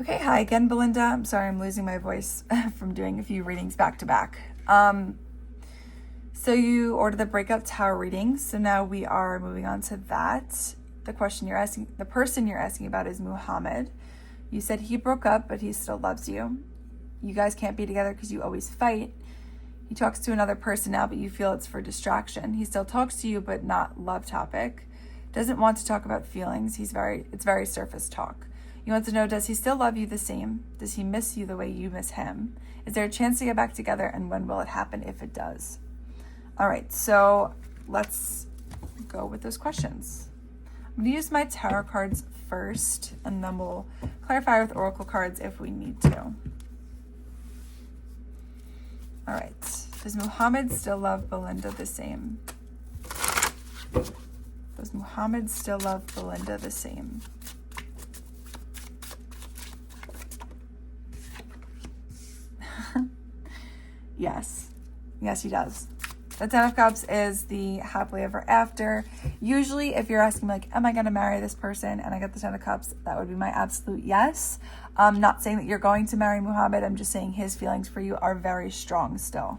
Okay, hi again, Belinda. I'm sorry I'm losing my voice from doing a few readings back to back. So you ordered the breakup tarot reading, so now we are moving on to that. The person you're asking about is Muhammad. You said he broke up, but he still loves you. You guys can't be together because you always fight. He talks to another person now, but you feel it's for distraction. He still talks to you, but not love topic. Doesn't want to talk about feelings. It's very surface talk. You want to know, does he still love you the same? Does he miss you the way you miss him? Is there a chance to get back together, and when will it happen if it does? All right, so let's go with those questions. I'm going to use my tarot cards first, and then we'll clarify with oracle cards if we need to. All right, does Muhammad still love Belinda the same? Does Muhammad still love Belinda the same? Yes, he does. The Ten of Cups is the happily ever after. Usually, if you're asking me, like, am I going to marry this person? And I get the Ten of Cups, that would be my absolute yes. I'm not saying that you're going to marry Muhammad. I'm just saying his feelings for you are very strong still.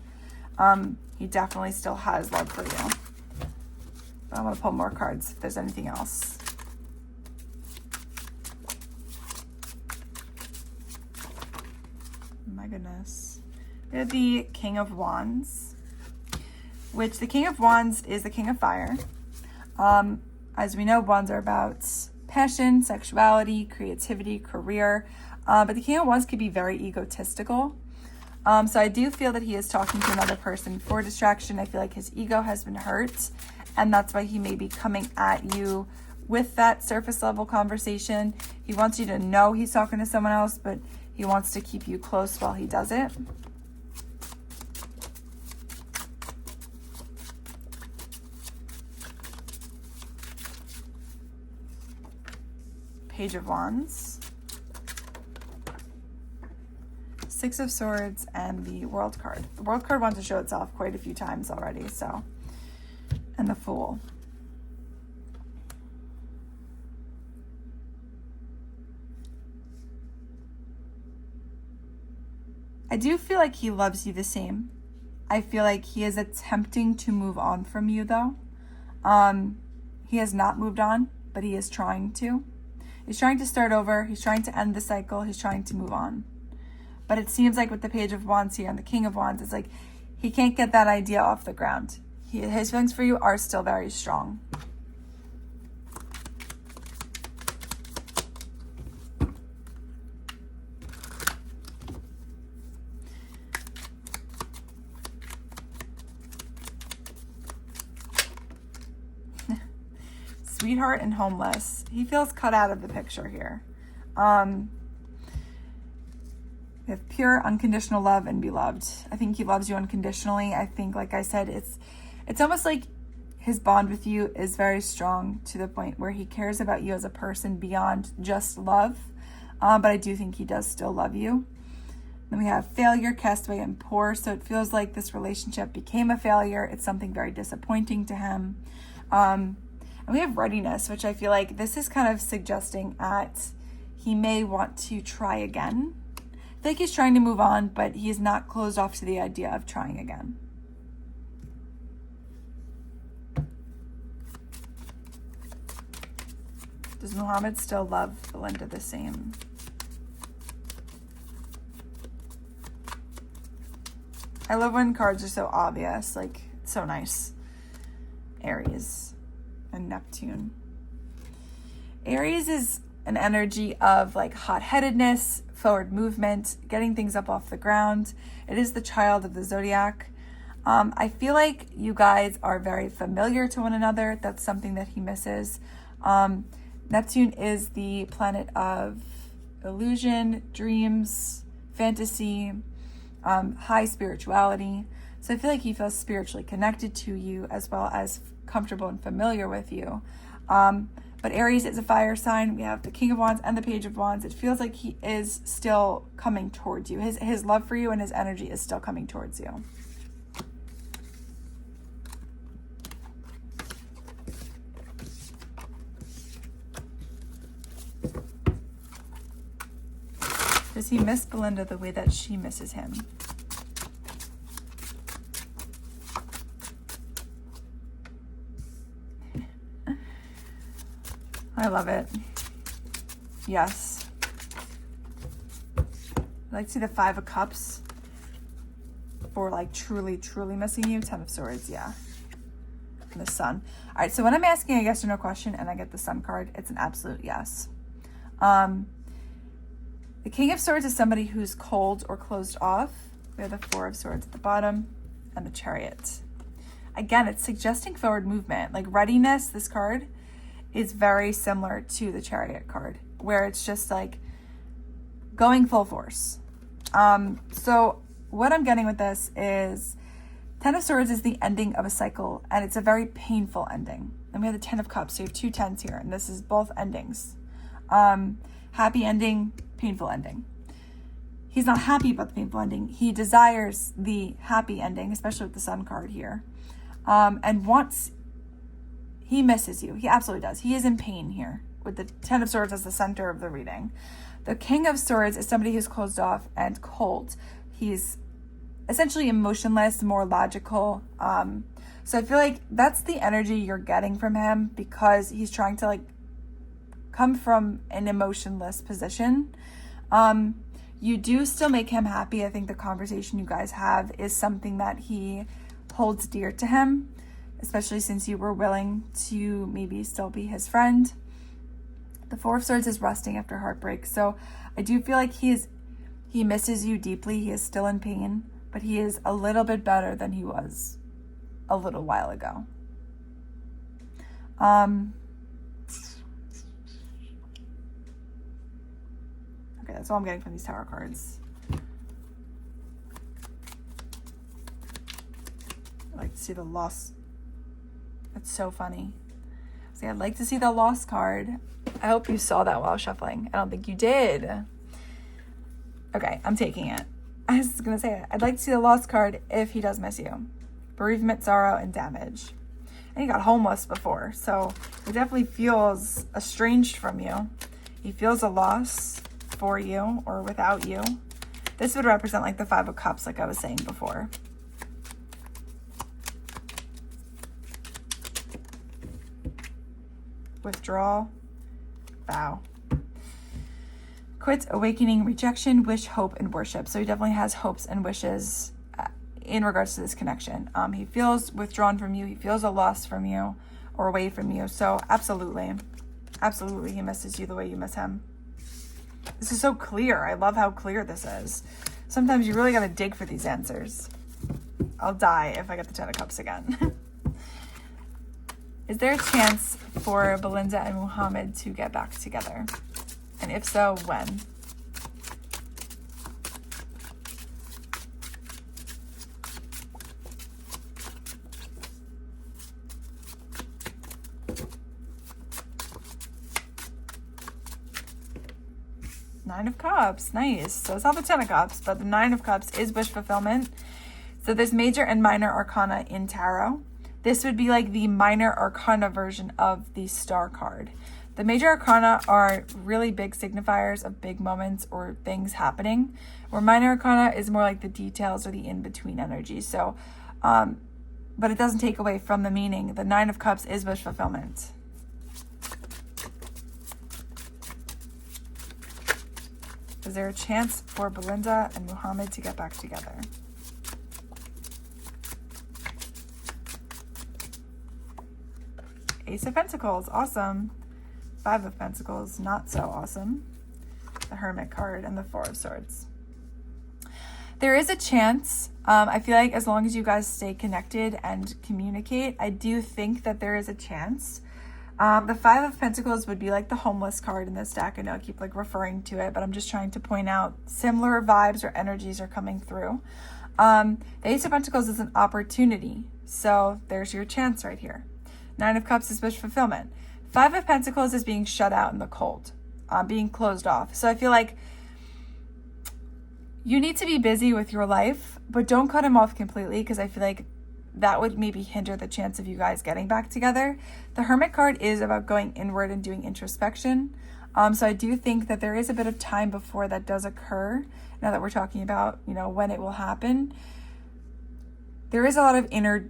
He definitely still has love for you. But I'm going to pull more cards if there's anything else. My goodness. We have the King of Wands, which the King of Wands is the King of Fire. As we know, wands are about passion, sexuality, creativity, career. But the King of Wands could be very egotistical. So I do feel that he is talking to another person for distraction. I feel like his ego has been hurt, and that's why he may be coming at you with that surface level conversation. He wants you to know he's talking to someone else, but he wants to keep you close while he does it. Page of Wands, Six of Swords, and the World card. The World card wants to show itself quite a few times already, so, and the Fool. I do feel like he loves you the same. I feel like he is attempting to move on from you, though. He has not moved on, but he is trying to. He's trying to start over. He's trying to end the cycle. He's trying to move on. But it seems like with the Page of Wands here and the King of Wands, it's like he can't get that idea off the ground. His feelings for you are still very strong. Sweetheart and homeless. He feels cut out of the picture here. We have pure unconditional love and beloved. I think he loves you unconditionally. I think, like I said, it's almost like his bond with you is very strong to the point where he cares about you as a person beyond just love. But I do think he does still love you. Then we have failure, castaway, and poor. So it feels like this relationship became a failure. It's something very disappointing to him. And we have readiness, which I feel like this is kind of suggesting that he may want to try again. I think he's trying to move on, but he is not closed off to the idea of trying again. Does Muhammad still love Belinda the same? I love when cards are so obvious, like, so nice. Aries and Neptune. Aries is an energy of like hot-headedness, forward movement, getting things up off the ground. It is the child of the zodiac. I feel like you guys are very familiar to one another. That's something that he misses. Neptune is the planet of illusion, dreams, fantasy, high spirituality. So I feel like he feels spiritually connected to you as well as comfortable and familiar with you. But Aries is a fire sign. We have the King of Wands and the Page of Wands. It feels like he is still coming towards you. His love for you and his energy is still coming towards you. Does he miss Belinda the way that she misses him? I love it. Yes. I'd like to see the 5 of Cups for like truly, truly missing you. 10 of Swords, yeah. And the Sun. All right, so when I'm asking a yes or no question and I get the Sun card, it's an absolute yes. The King of Swords is somebody who's cold or closed off. We have the 4 of Swords at the bottom and the Chariot. Again, it's suggesting forward movement. Like readiness, this card is very similar to the Chariot card, where it's just like going full force. So what I'm getting with this is 10 of Swords is the ending of a cycle, and it's a very painful ending. And we have the 10 of Cups, so you have 2 10s here, and this is both endings. Happy ending, painful ending. He's not happy about the painful ending. He desires the happy ending, especially with the Sun card here. And he misses you. He absolutely does. He is in pain here with the 10 of Swords as the center of the reading. The King of Swords is somebody who's closed off and cold. He's essentially emotionless, more logical. So I feel like that's the energy you're getting from him, because he's trying to like come from an emotionless position. You do still make him happy. I think the conversation you guys have is something that he holds dear to him, especially since you were willing to maybe still be his friend. The 4 of Swords is resting after heartbreak. So I do feel like he misses you deeply. He is still in pain, but he is a little bit better than he was a little while ago. Okay, that's all I'm getting from these tarot cards. I'd like to see the loss. That's so funny. See, I'd like to see the lost card. I hope you saw that while shuffling. I don't think you did. Okay, I'm taking it. I was going to say it. I'd like to see the lost card if he does miss you. Bereavement, sorrow, and damage. And he got homeless before, so he definitely feels estranged from you. He feels a loss for you or without you. This would represent like the 5 of Cups, like I was saying before. Withdraw, vow. Quit, awakening, rejection, wish, hope, and worship. So he definitely has hopes and wishes in regards to this connection. He feels withdrawn from you. He feels a loss from you or away from you. So absolutely, absolutely, he misses you the way you miss him. This is so clear. I love how clear this is. Sometimes you really got to dig for these answers. I'll die if I get the 10 of Cups again. Is there a chance for Belinda and Muhammad to get back together? And if so, when? Nine of Cups, nice. So it's not the 10 of Cups, but the 9 of Cups is wish fulfillment. So there's major and minor arcana in tarot. This would be like the minor arcana version of the star card. The major arcana are really big signifiers of big moments or things happening, where minor arcana is more like the details or the in-between energy. So, but it doesn't take away from the meaning. The 9 of Cups is wish fulfillment. Is there a chance for Belinda and Muhammad to get back together? Ace of Pentacles, awesome. 5 of Pentacles, not so awesome. The Hermit card and the 4 of Swords. There is a chance. I feel like as long as you guys stay connected and communicate, I do think that there is a chance. The 5 of Pentacles would be like the homeless card in this deck. I know I keep like referring to it, but I'm just trying to point out similar vibes or energies are coming through. The Ace of Pentacles is an opportunity. So there's your chance right here. 9 of Cups is wish fulfillment. 5 of Pentacles is being shut out in the cold, being closed off. So I feel like you need to be busy with your life, but don't cut him off completely, because I feel like that would maybe hinder the chance of you guys getting back together. The Hermit card is about going inward and doing introspection. So I do think that there is a bit of time before that does occur. Now that we're talking about, when it will happen, there is a lot of inner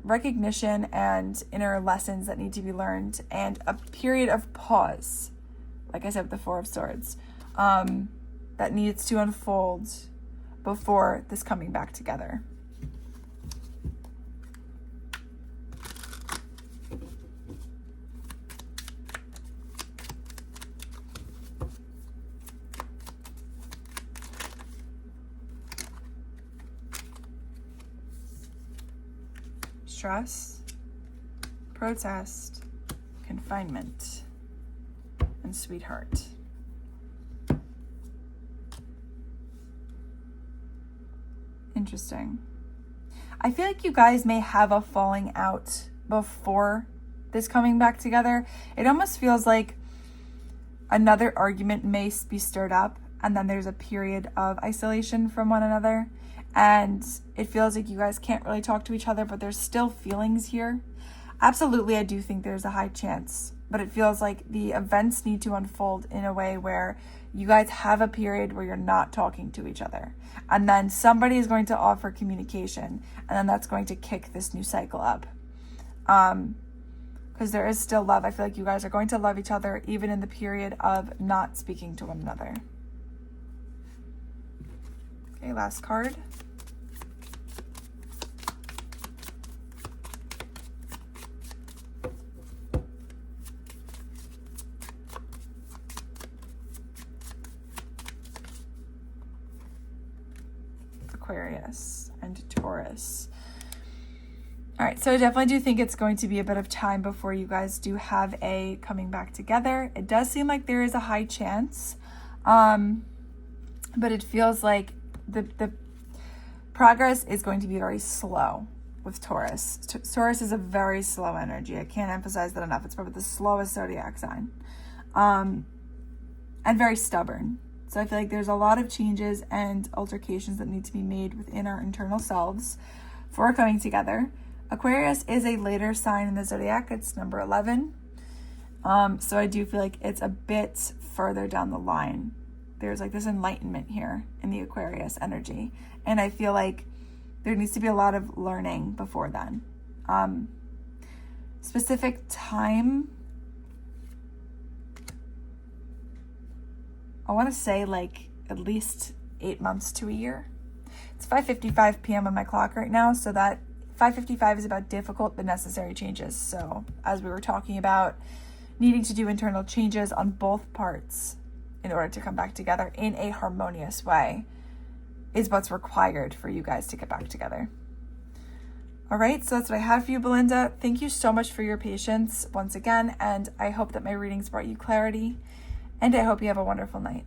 recognition and inner lessons that need to be learned, and a period of pause, like I said with the Four of Swords, that needs to unfold before this coming back together. Stress, protest, confinement, and sweetheart. Interesting. I feel like you guys may have a falling out before this coming back together. It almost feels like another argument may be stirred up, and then there's a period of isolation from one another. And it feels like you guys can't really talk to each other, but there's still feelings here. Absolutely, I do think there's a high chance, but it feels like the events need to unfold in a way where you guys have a period where you're not talking to each other. And then somebody is going to offer communication, and then that's going to kick this new cycle up. Because there is still love. I feel like you guys are going to love each other even in the period of not speaking to one another. Okay, last card. Aquarius and Taurus. All right, so I definitely do think it's going to be a bit of time before you guys do have a coming back together. It does seem like there is a high chance, but it feels like the progress is going to be very slow with Taurus. Taurus is a very slow energy. I can't emphasize that enough. It's probably the slowest zodiac sign, and very stubborn. So I feel like there's a lot of changes and altercations that need to be made within our internal selves for coming together. Aquarius is a later sign in the zodiac. It's number 11. So I do feel like it's a bit further down the line. There's like this enlightenment here in the Aquarius energy. And I feel like there needs to be a lot of learning before then. Specific time, I want to say like at least 8 months to a year. It's 5:55 p.m. on my clock right now, so that 5:55 is about difficult but necessary changes. So as we were talking about needing to do internal changes on both parts in order to come back together in a harmonious way is what's required for you guys to get back together. All right, so that's what I have for you, Belinda. Thank you so much for your patience once again, and I hope that my readings brought you clarity, and I hope you have a wonderful night.